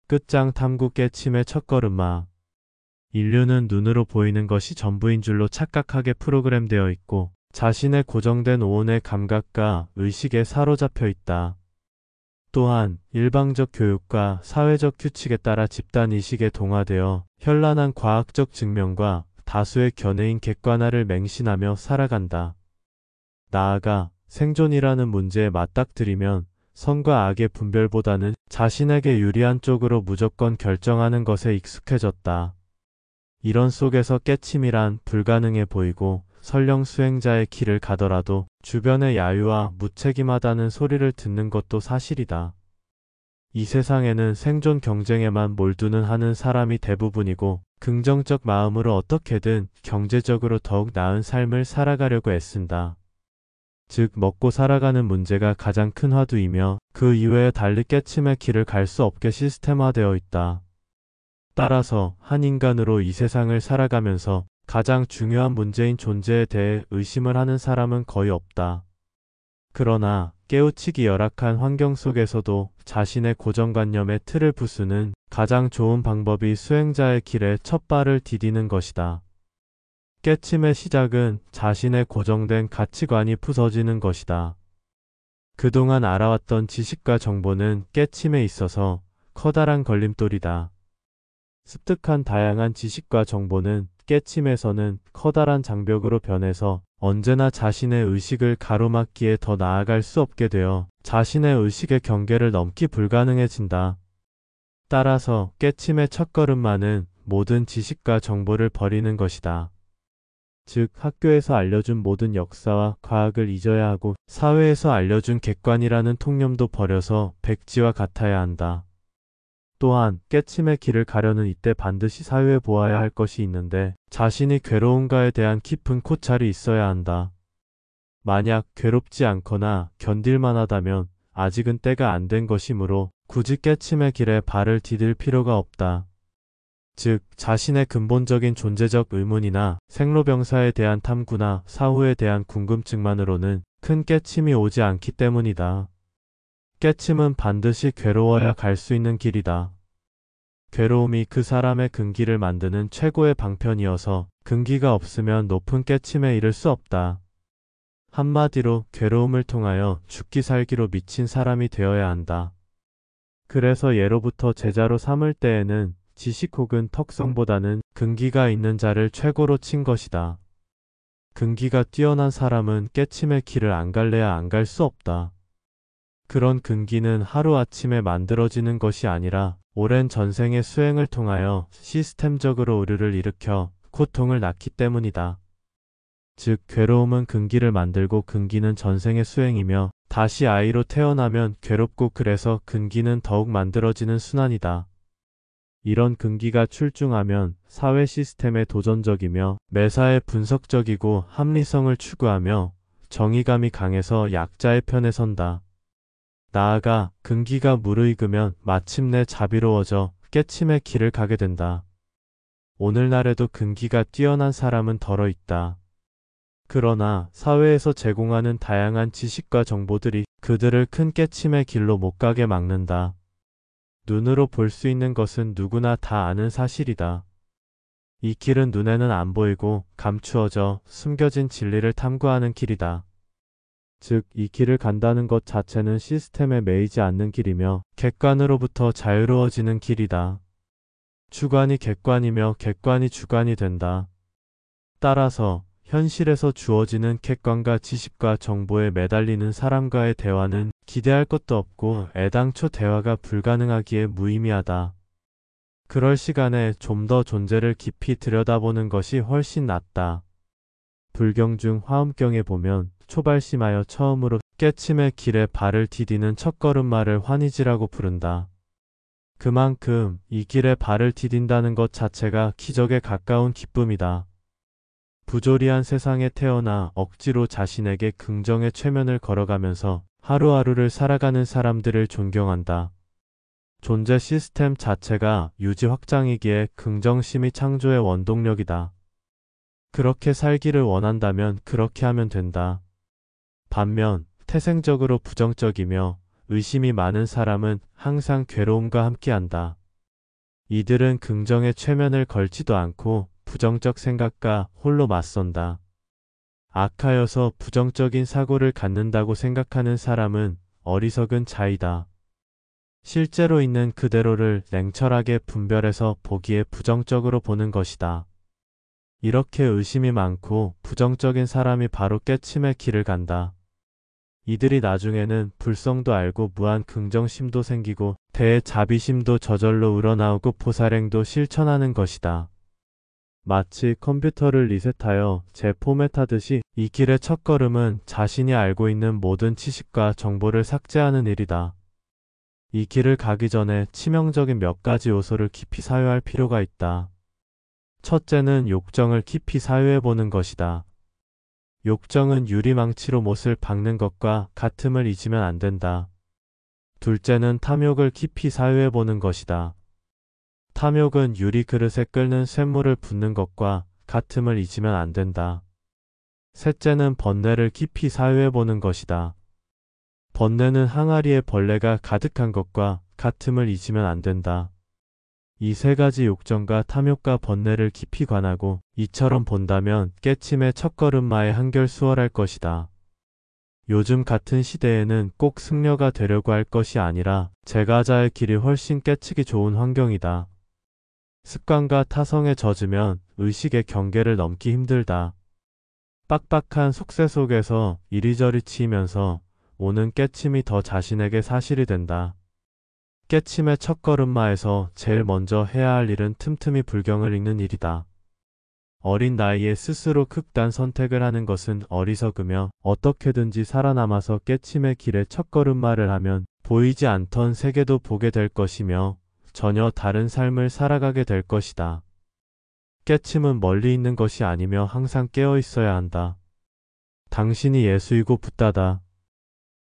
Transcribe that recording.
끝장 탐구 깨침의 첫걸음마. 인류는 눈으로 보이는 것이 전부인 줄로 착각하게 프로그램되어 있고 자신의 고정된 오온의 감각과 의식에 사로잡혀 있다. 또한 일방적 교육과 사회적 규칙에 따라 집단 의식에 동화되어 현란한 과학적 증명과 다수의 견해인 객관화를 맹신하며 살아간다. 나아가 생존이라는 문제에 맞닥뜨리면 선과 악의 분별보다는 자신에게 유리한 쪽으로 무조건 결정하는 것에 익숙해졌다. 이런 속에서 깨침이란 불가능해 보이고 설령 수행자의 길을 가더라도 주변의 야유와 무책임하다는 소리를 듣는 것도 사실이다. 이 세상에는 생존 경쟁에만 몰두는 하는 사람이 대부분이고 긍정적 마음으로 어떻게든 경제적으로 더욱 나은 삶을 살아가려고 애쓴다. 즉 먹고 살아가는 문제가 가장 큰 화두이며 그 이외에 달리 깨침의 길을 갈 수 없게 시스템화되어 있다. 따라서 한 인간으로 이 세상을 살아가면서 가장 중요한 문제인 존재에 대해 의심을 하는 사람은 거의 없다. 그러나 깨우치기 열악한 환경 속에서도 자신의 고정관념의 틀을 부수는 가장 좋은 방법이 수행자의 길에 첫 발을 디디는 것이다. 깨침의 시작은 자신의 고정된 가치관이 부서지는 것이다. 그동안 알아왔던 지식과 정보는 깨침에 있어서 커다란 걸림돌이다. 습득한 다양한 지식과 정보는 깨침에서는 커다란 장벽으로 변해서 언제나 자신의 의식을 가로막기에 더 나아갈 수 없게 되어 자신의 의식의 경계를 넘기 불가능해진다. 따라서 깨침의 첫걸음마는 모든 지식과 정보를 버리는 것이다. 즉 학교에서 알려준 모든 역사와 과학을 잊어야 하고 사회에서 알려준 객관이라는 통념도 버려서 백지와 같아야 한다. 또한 깨침의 길을 가려는 이때 반드시 사회에 보아야 할 것이 있는데 자신이 괴로운가에 대한 깊은 고찰이 있어야 한다. 만약 괴롭지 않거나 견딜만 하다면 아직은 때가 안 된 것이므로 굳이 깨침의 길에 발을 디딜 필요가 없다. 즉 자신의 근본적인 존재적 의문이나 생로병사에 대한 탐구나 사후에 대한 궁금증만으로는 큰 깨침이 오지 않기 때문이다. 깨침은 반드시 괴로워야 갈 수 있는 길이다. 괴로움이 그 사람의 근기를 만드는 최고의 방편이어서 근기가 없으면 높은 깨침에 이를 수 없다. 한마디로 괴로움을 통하여 죽기 살기로 미친 사람이 되어야 한다. 그래서 예로부터 제자로 삼을 때에는 지식 혹은 턱성보다는 근기가 있는 자를 최고로 친 것이다. 근기가 뛰어난 사람은 깨침의 길을 안 갈래야 안 갈 수 없다. 그런 근기는 하루아침에 만들어지는 것이 아니라 오랜 전생의 수행을 통하여 시스템적으로 오류를 일으켜 고통을 낳기 때문이다. 즉 괴로움은 근기를 만들고 근기는 전생의 수행이며 다시 아이로 태어나면 괴롭고 그래서 근기는 더욱 만들어지는 순환이다. 이런 근기가 출중하면 사회 시스템에 도전적이며 매사에 분석적이고 합리성을 추구하며 정의감이 강해서 약자의 편에 선다. 나아가 근기가 무르익으면 마침내 자비로워져 깨침의 길을 가게 된다. 오늘날에도 근기가 뛰어난 사람은 덜어 있다. 그러나 사회에서 제공하는 다양한 지식과 정보들이 그들을 큰 깨침의 길로 못 가게 막는다. 눈으로 볼 수 있는 것은 누구나 다 아는 사실이다. 이 길은 눈에는 안 보이고 감추어져 숨겨진 진리를 탐구하는 길이다. 즉, 이 길을 간다는 것 자체는 시스템에 매이지 않는 길이며 객관으로부터 자유로워지는 길이다. 주관이 객관이며 객관이 주관이 된다. 따라서 현실에서 주어지는 객관과 지식과 정보에 매달리는 사람과의 대화는 기대할 것도 없고 애당초 대화가 불가능하기에 무의미하다. 그럴 시간에 좀 더 존재를 깊이 들여다보는 것이 훨씬 낫다. 불경 중 화엄경에 보면 초발심하여 처음으로 깨침의 길에 발을 디디는 첫걸음마를 환희지라고 부른다. 그만큼 이 길에 발을 디딘다는 것 자체가 기적에 가까운 기쁨이다. 부조리한 세상에 태어나 억지로 자신에게 긍정의 최면을 걸어가면서 하루하루를 살아가는 사람들을 존경한다. 존재 시스템 자체가 유지 확장이기에 긍정심이 창조의 원동력이다. 그렇게 살기를 원한다면 그렇게 하면 된다. 반면 태생적으로 부정적이며 의심이 많은 사람은 항상 괴로움과 함께한다. 이들은 긍정의 최면을 걸지도 않고 부정적 생각과 홀로 맞선다. 악하여서 부정적인 사고를 갖는다고 생각하는 사람은 어리석은 자이다. 실제로 있는 그대로를 냉철하게 분별해서 보기에 부정적으로 보는 것이다. 이렇게 의심이 많고 부정적인 사람이 바로 깨침의 길을 간다. 이들이 나중에는 불성도 알고 무한 긍정심도 생기고 대자비심도 저절로 우러나오고 보살행도 실천하는 것이다. 마치 컴퓨터를 리셋하여 재포맷하듯이 이 길의 첫걸음은 자신이 알고 있는 모든 지식과 정보를 삭제하는 일이다. 이 길을 가기 전에 치명적인 몇 가지 요소를 깊이 사유할 필요가 있다. 첫째는 욕정을 깊이 사유해보는 것이다. 욕정은 유리망치로 못을 박는 것과 같음을 잊으면 안 된다. 둘째는 탐욕을 깊이 사유해보는 것이다. 탐욕은 유리 그릇에 끓는 쇳물을 붓는 것과 같음을 잊으면 안 된다. 셋째는 번뇌를 깊이 사유해보는 것이다. 번뇌는 항아리에 벌레가 가득한 것과 같음을 잊으면 안 된다. 이 세 가지 욕정과 탐욕과 번뇌를 깊이 관하고 이처럼 본다면 깨침의 첫걸음마에 한결 수월할 것이다. 요즘 같은 시대에는 꼭 승려가 되려고 할 것이 아니라 제가자의 길이 훨씬 깨치기 좋은 환경이다. 습관과 타성에 젖으면 의식의 경계를 넘기 힘들다. 빡빡한 속세 속에서 이리저리 치이면서 오는 깨침이 더 자신에게 사실이 된다. 깨침의 첫걸음마에서 제일 먼저 해야 할 일은 틈틈이 불경을 읽는 일이다. 어린 나이에 스스로 극단 선택을 하는 것은 어리석으며 어떻게든지 살아남아서 깨침의 길에 첫걸음마를 하면 보이지 않던 세계도 보게 될 것이며 전혀 다른 삶을 살아가게 될 것이다. 깨침은 멀리 있는 것이 아니며 항상 깨어 있어야 한다. 당신이 예수이고 붓다다.